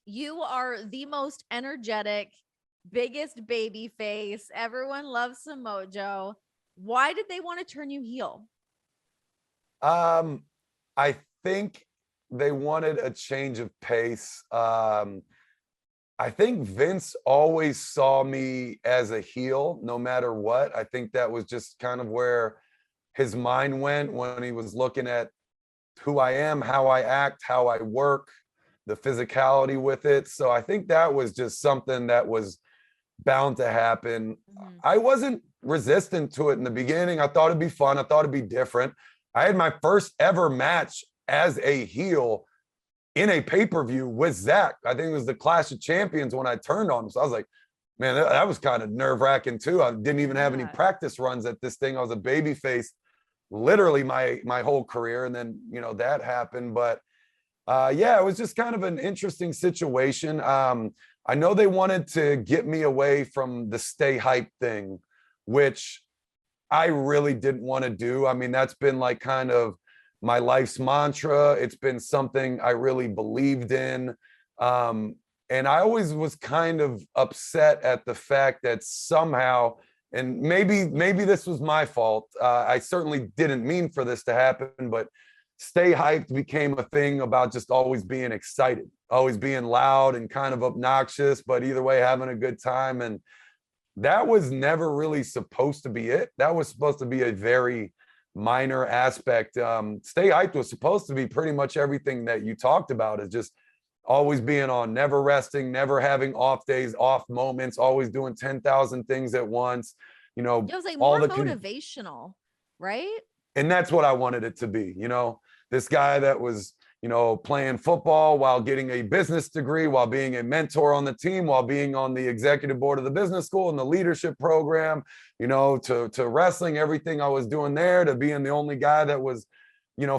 You are the most energetic, biggest baby face. Everyone loves some Mojo. Why did they want to turn you heel? Um, I think they wanted a change of pace. I think Vince always saw me as a heel, no matter what. I think that was just kind of where his mind went when he was looking at who I am, how I act, how I work, the physicality with it. So I think that was just something that was bound to happen. Mhm. I wasn't resistant to it in the beginning. I thought it'd be fun. I thought it'd be different. I had my first ever match as a heel in a pay-per-view with Zach. I think it was the Clash of Champions when I turned on him. So I was like, man, that was kind of nerve-wracking too. I didn't even have any Yeah. practice runs at this thing. I was a baby face literally my whole career. And then, that happened. But yeah, it was just kind of an interesting situation. I know they wanted to get me away from the stay hype thing, which I really didn't want to do. I mean, that's been like kind of my life's mantra. It's been something I really believed in. And I always was kind of upset at the fact that somehow, and maybe this was my fault. I certainly didn't mean for this to happen, but stay hyped became a thing about just always being excited, always being loud and kind of obnoxious, but either way, having a good time. And that was never really supposed to be it. That was supposed to be a very minor aspect. Stay hyped was supposed to be pretty much everything that you talked about, is just always being on, never resting, never having off days, off moments, always doing 10,000 things at once, It was like all more the motivational, right? and that's what I wanted it to be. This guy that was, playing football while getting a business degree, while being a mentor on the team, while being on the executive board of the business school and the leadership program, to wrestling, everything I was doing there, to being the only guy that was,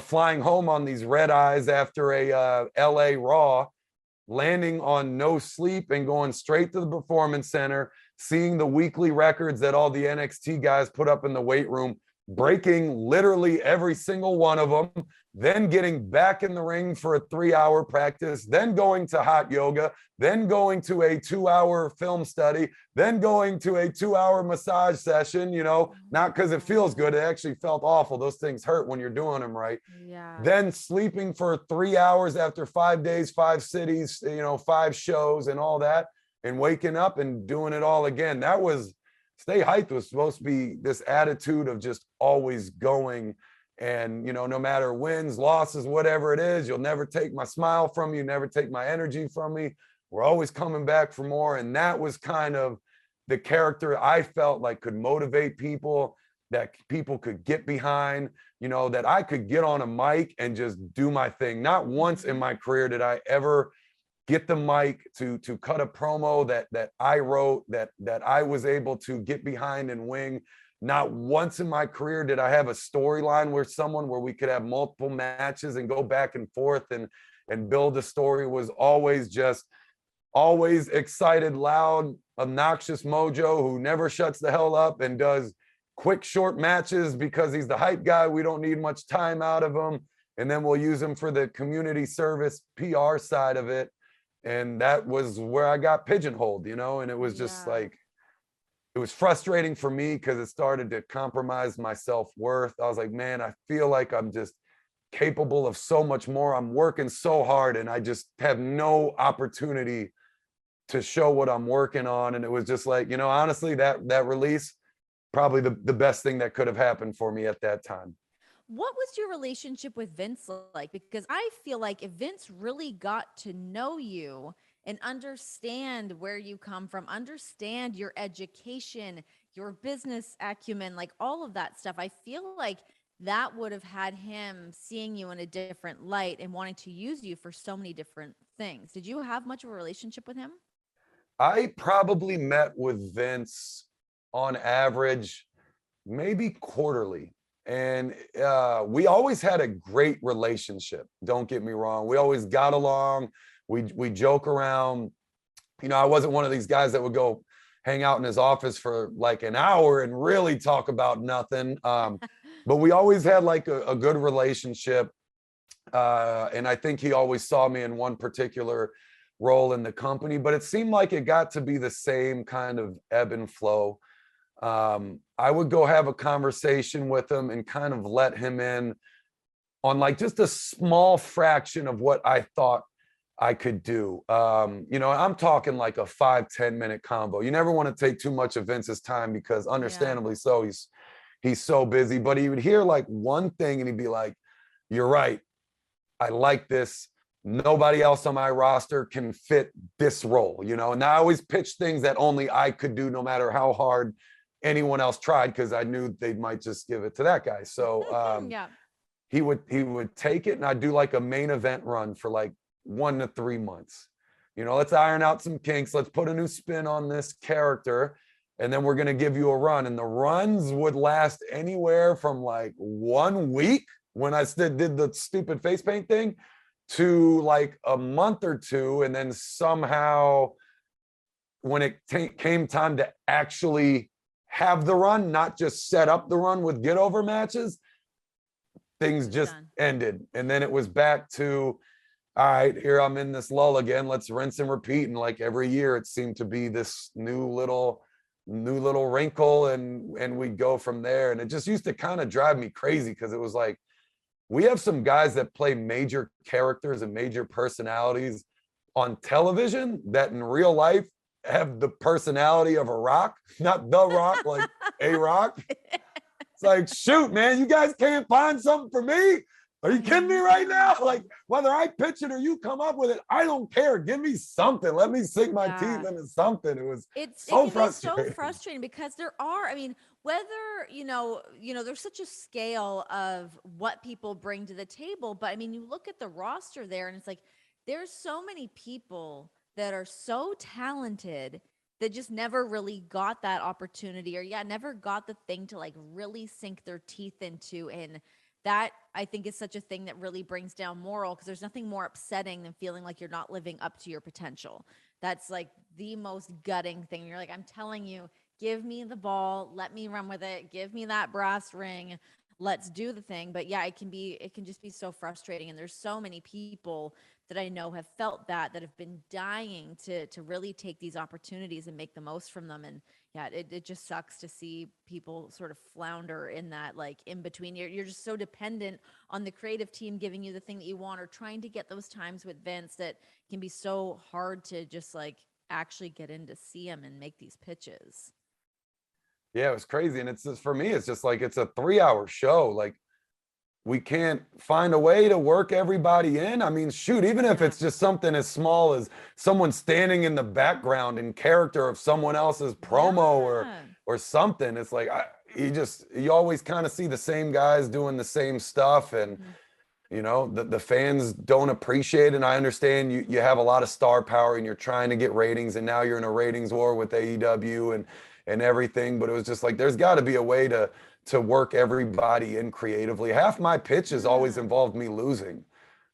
flying home on these red eyes after a LA Raw, landing on no sleep and going straight to the performance center, seeing the weekly records that all the NXT guys put up in the weight room, breaking literally every single one of them, then getting back in the ring for a 3-hour practice, then going to hot yoga, then going to a 2-hour film study, then going to a 2-hour massage session, not because it feels good. It actually felt awful. Those things hurt when you're doing them right. Yeah. Then sleeping for 3 hours after 5 days, 5 cities, 5 shows and all that, and waking up and doing it all again. That was, stay hyped was supposed to be this attitude of just always going. And, no matter wins, losses, whatever it is, you'll never take my smile from me, never take my energy from me. We're always coming back for more. And that was kind of the character I felt like could motivate people, that people could get behind, that I could get on a mic and just do my thing. Not once in my career did I ever get the mic to cut a promo that I wrote, that I was able to get behind and wing. Not once in my career did I have a storyline with someone where we could have multiple matches and go back and forth and build a story. It was always just always excited, loud, obnoxious Mojo who never shuts the hell up and does quick, short matches because he's the hype guy. We don't need much time out of him. And then we'll use him for the community service PR side of it. And that was where I got pigeonholed, and it was just like, it was frustrating for me because it started to compromise my self-worth. I was like, man, I feel like I'm just capable of so much more. I'm working so hard and I just have no opportunity to show what I'm working on. And it was just like, honestly, that release, probably the best thing that could have happened for me at that time. What was your relationship with Vince like? Because I feel like if Vince really got to know you and understand where you come from, understand your education, your business acumen, like all of that stuff, I feel like that would have had him seeing you in a different light and wanting to use you for so many different things. Did you have much of a relationship with him? I probably met with Vince on average, maybe quarterly. And we always had a great relationship. Don't get me wrong. We always got along. We joke around. I wasn't one of these guys that would go hang out in his office for like an hour and really talk about nothing. But we always had like a good relationship. And I think he always saw me in one particular role in the company, but it seemed like it got to be the same kind of ebb and flow. I would go have a conversation with him and kind of let him in on like just a small fraction of what I thought I could do. I'm talking like a 5-10 minute combo. You never want to take too much of Vince's time because Yeah. understandably so, he's so busy, but he would hear like one thing and he'd be like, "You're right. I like this. Nobody else on my roster can fit this role," and I always pitch things that only I could do, no matter how hard anyone else tried, because I knew they might just give it to that guy. So Yeah. he would take it, and I'd do like a main event run for like 1 to 3 months. Let's iron out some kinks. Let's put a new spin on this character, and then we're going to give you a run. And the runs would last anywhere from like 1 week when I did the stupid face paint thing to like a month or two. And then somehow when it came time to actually have the run, not just set up the run with get over matches, things just ended. And then it was back to, all right, here I'm in this lull again. Let's rinse and repeat. And like every year it seemed to be this new little wrinkle, and we'd go from there. And it just used to kind of drive me crazy, because it was like, we have some guys that play major characters and major personalities on television that in real life have the personality of a rock, not the rock, like a rock. It's like, shoot, man, you guys can't find something for me? Are you kidding me right now? Like, whether I pitch it or you come up with it, I don't care. Give me something. Let me sink my teeth into something. It was so frustrating. So frustrating because there are, I mean, whether, there's such a scale of what people bring to the table, but I mean, you look at the roster there and it's like, there's so many people that are so talented that just never really got that opportunity, or never got the thing to like really sink their teeth into. And that, I think, is such a thing that really brings down morale, because there's nothing more upsetting than feeling like you're not living up to your potential. That's like the most gutting thing. You're like, I'm telling you, give me the ball, let me run with it, give me that brass ring, let's do the thing. But yeah, it can just be so frustrating. And there's so many people that I know have felt that have been dying to really take these opportunities and make the most from them. And yeah, it just sucks to see people sort of flounder in that, like, in between. You're just so dependent on the creative team giving you the thing that you want, or trying to get those times with Vince, that can be so hard to just like actually get in to see him and make these pitches. Yeah, it was crazy. And it's just, for me, it's just like, it's a 3-hour show. Like, we can't find a way to work everybody in. I mean, shoot, even if it's just something as small as someone standing in the background in character of someone else's promo or something, it's like, you always kind of see the same guys doing the same stuff. And the fans don't appreciate it. And I understand you have a lot of star power and you're trying to get ratings, and now you're in a ratings war with AEW and everything. But it was just like, there's got to be a way to work everybody in creatively. Half my pitches always involved me losing,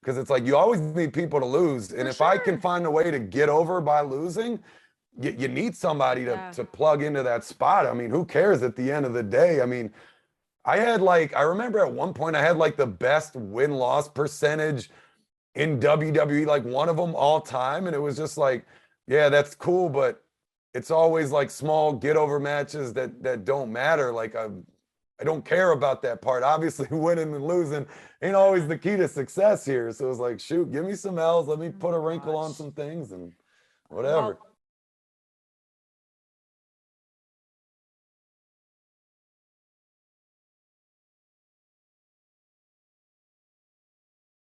because it's like, you always need people to lose. And if I can find a way to get over by losing, you need somebody to plug into that spot. I mean, who cares at the end of the day? I mean, I remember at one point I had like the best win-loss percentage in WWE, like one of them all time. And it was just like, yeah, that's cool, but it's always like small get over matches that don't matter. Like, I don't care about that part. Obviously, winning and losing ain't always the key to success here. So it was like, shoot, give me some L's. Let me put a wrinkle on some things and whatever. Well,